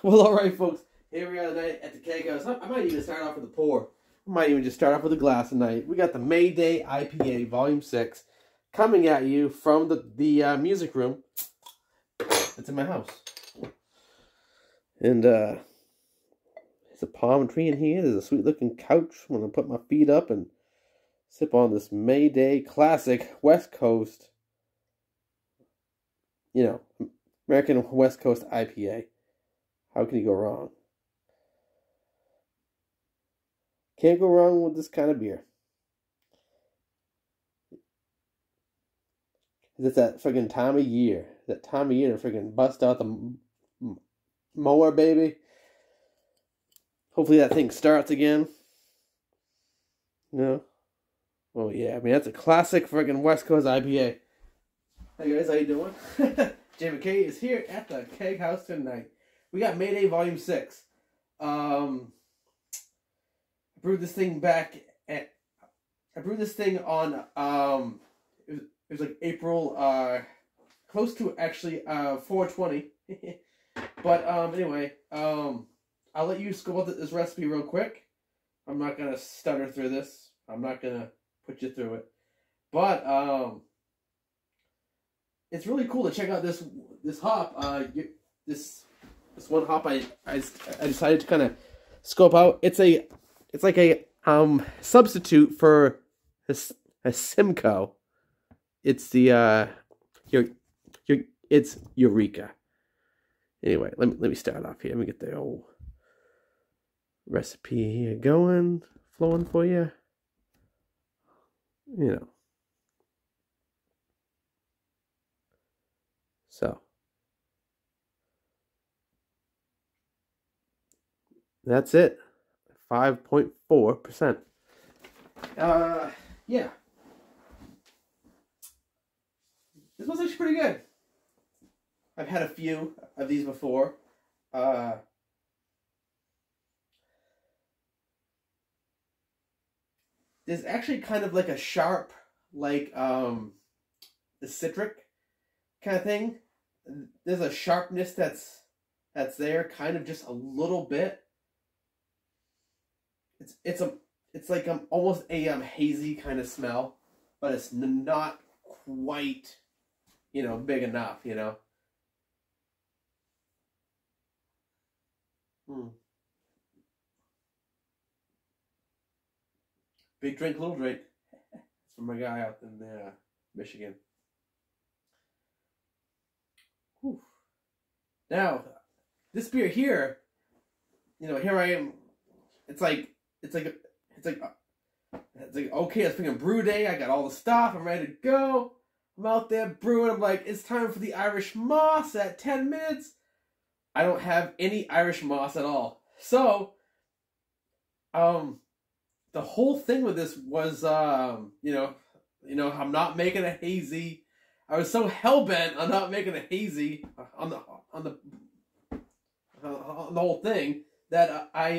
Well, all right, folks. Here we are tonight at the Keag House. I might even start off with a pour. I might even just start off with a glass tonight. We got the May Day IPA Volume 6 coming at you from the music room. It's in my house. And there's a palm tree in here. There's a sweet-looking couch. I'm going to put my feet up and sip on this May Day classic West Coast, American West Coast IPA. How can you go wrong? Can't go wrong with this kind of beer. It's that friggin' time of year. That time of year to friggin' bust out the mower, baby. Hopefully that thing starts again. No? Oh yeah, I mean that's a classic friggin' West Coast IPA. Hey guys, how you doing? Jay McKay is here at the Keag House tonight. We got May Day Volume 6. I brewed this thing on it was like April close to actually 420. But anyway, I'll let you scope out this recipe real quick. I'm not gonna stutter through this. I'm not gonna put you through it. But it's really cool to check out this hop. This one hop I decided to kind of scope out. It's like a substitute for a Simcoe. It's the it's Eureka. Anyway, let me start off here. Let me get the old recipe here going, flowing for you. So that's it. 5.4%. Yeah. This was actually pretty good. I've had a few of these before. There's actually kind of like a sharp, like the citric kind of thing. There's a sharpness that's there, kind of just a little bit. It's like almost a hazy kind of smell, but it's not quite big enough, Big drink, little drink. It's from my guy out in Michigan. Whew. Now, this beer here, here I am. It's like okay, it's freaking brew day. I got all the stuff. I'm ready to go. I'm out there brewing. I'm like, it's time for the Irish moss at 10 minutes. I don't have any Irish moss at all. So, the whole thing with this was, I'm not making a hazy. I was so hell-bent on not making a hazy on the whole thing that I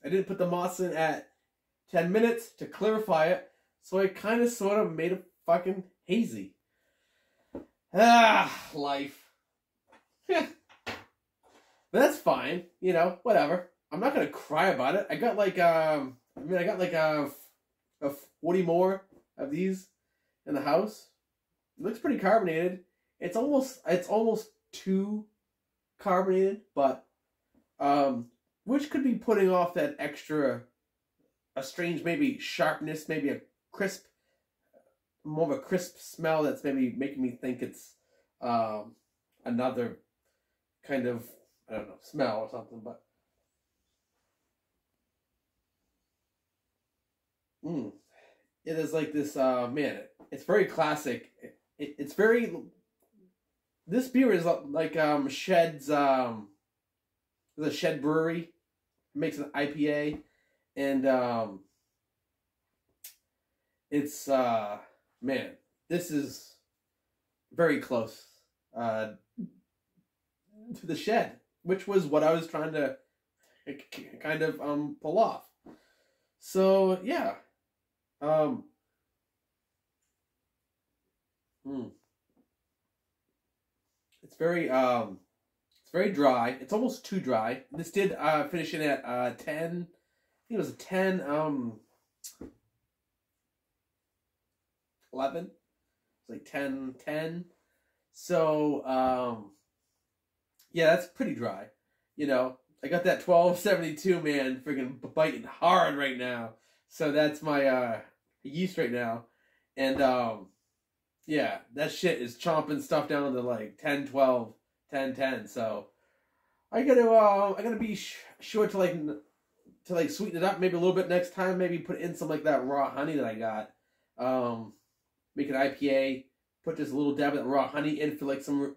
didn't put the moss in at 10 minutes to clarify it, so I kind of sort of made it fucking hazy. Life. But that's fine, whatever. I'm not gonna cry about it. I got like a 40 more of these in the house. It looks pretty carbonated. It's almost too carbonated, but which could be putting off that extra, a strange maybe sharpness, maybe a crisp, more of a crisp smell that's maybe making me think it's another kind of, I don't know, smell or something, but it is like this, man, it's very classic. It's very, this beer is like Shed's, the Shed Brewery. It makes an IPA, and it's, man, this is very close to the Shed, which was what I was trying to kind of pull off. So yeah, it's very It's very dry. It's almost too dry. This did finish in at 10. I think it was a 10, 11. It's like 10, 10. So, yeah, that's pretty dry. You know, I got that 1272, man, freaking biting hard right now. So that's my yeast right now. And, yeah, that shit is chomping stuff down to like 10, 12, 10, 10. So I gotta be sure to like sweeten it up maybe a little bit next time. Maybe put in some like that raw honey that I got. Make an IPA. Put just a little dab of that raw honey in for like some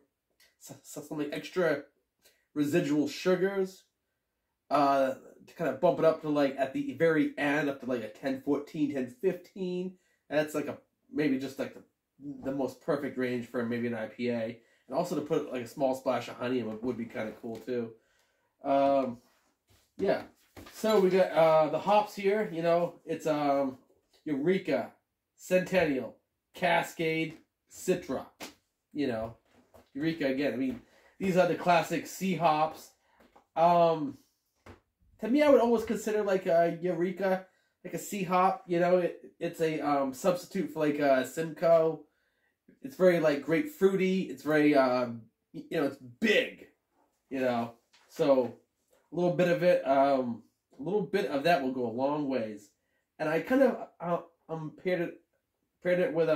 like extra residual sugars. To kind of bump it up to like at the very end up to like a 10-14, 10-15. That's like maybe just like the most perfect range for maybe an IPA. And also to put like a small splash of honey in would be kind of cool too. Yeah. So we got the hops here. You know, it's Eureka, Centennial, Cascade, Citra. You know, Eureka again. I mean, these are the classic C hops. To me, I would almost consider like a Eureka like a C hop. You know, it's a substitute for like a Simcoe. It's very like grapefruity. It's very you know, it's big. You know, so a little bit of it, a little bit of that will go a long ways. And I kind of paired it with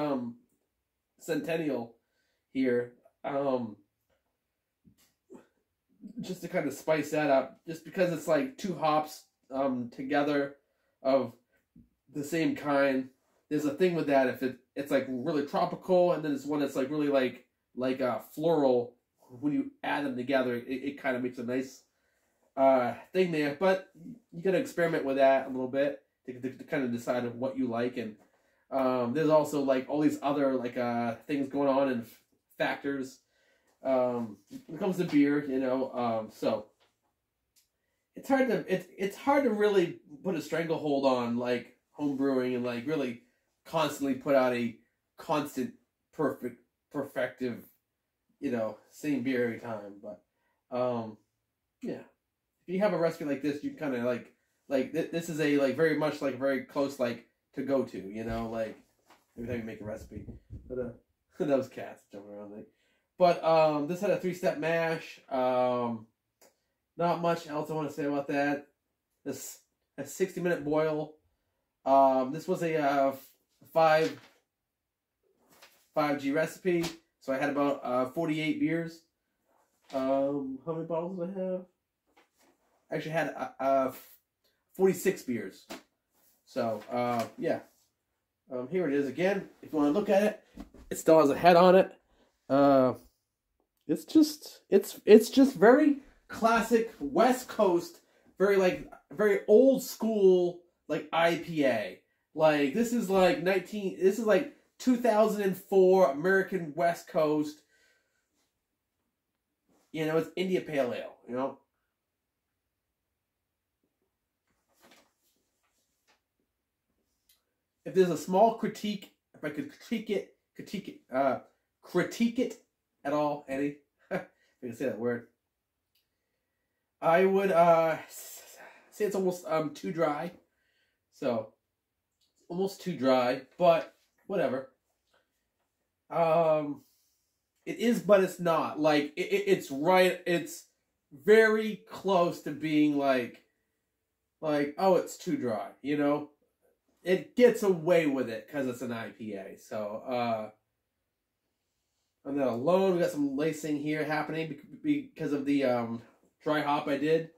Centennial here, just to kind of spice that up, just because it's like two hops together of the same kind. There's a thing with that if it's like really tropical, and then it's one that's like really like floral. When you add them together, it kind of makes a nice thing there. But you gotta experiment with that a little bit to kind of decide on what you like. And there's also like all these other like things going on and factors when it comes to beer, you know. So it's hard to really put a stranglehold on like home brewing and like really constantly put out a constant perfective, you know, same beer every time. But yeah, if you have a recipe like this, you kind of like this is a like very much like very close like to go to, you know, like every time you make a recipe. But those cats jumping around like. But this had a 3-step mash. Not much else I want to say about that. This a 60-minute boil. This was a 5G recipe, so I had about 48 beers. How many bottles did I have? I actually had 46 beers. So yeah, here it is again. If you want to look at it, it still has a head on it. It's just very classic West Coast, very old school like IPA. Like this is like 2004 American West Coast. You know, it's India Pale Ale, you know. If there's a small critique, if I could critique it at all, Eddie, if I can say that word, I would say it's almost too dry. So almost too dry, but whatever. It is, but it's not. Like it's right. It's very close to being like oh, it's too dry. You know, it gets away with it because it's an IPA. So on that alone, we got some lacing here happening because of the dry hop I did.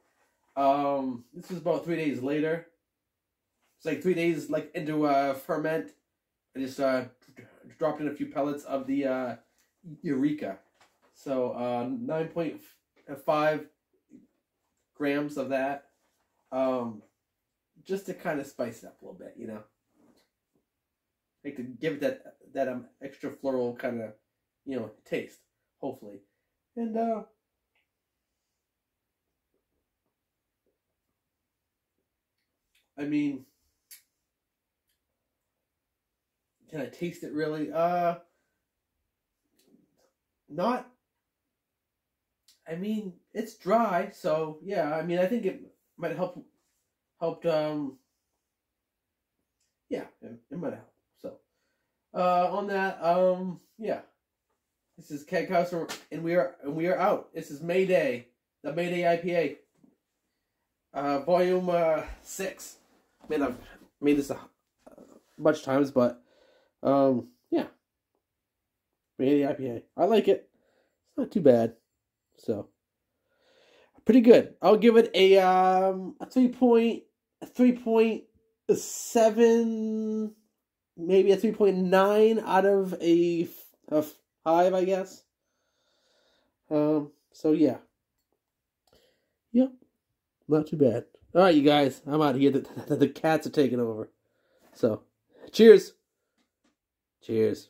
This was about 3 days later. It's like 3 days like into ferment. I just dropped in a few pellets of the Eureka. So 9.5 grams of that. Just to kind of spice it up a little bit, you know. Like to give it that extra floral kind of, you know, taste, hopefully. And I mean, can I taste it really? Not. I mean, it's dry, so yeah. I mean, I think it might helped. Yeah, it might help. So, on that, yeah. This is Keag House, and we are out. This is May Day, the May Day IPA, volume 6. Man, I've made this a bunch of times, but yeah, May Day IPA. I like it. It's not too bad. So, pretty good. I'll give it a 3.7, maybe a 3.9 out of a 5, I guess. So yeah. Yep. Not too bad. Alright, you guys. I'm out of here. The cats are taking over. So, cheers. Cheers.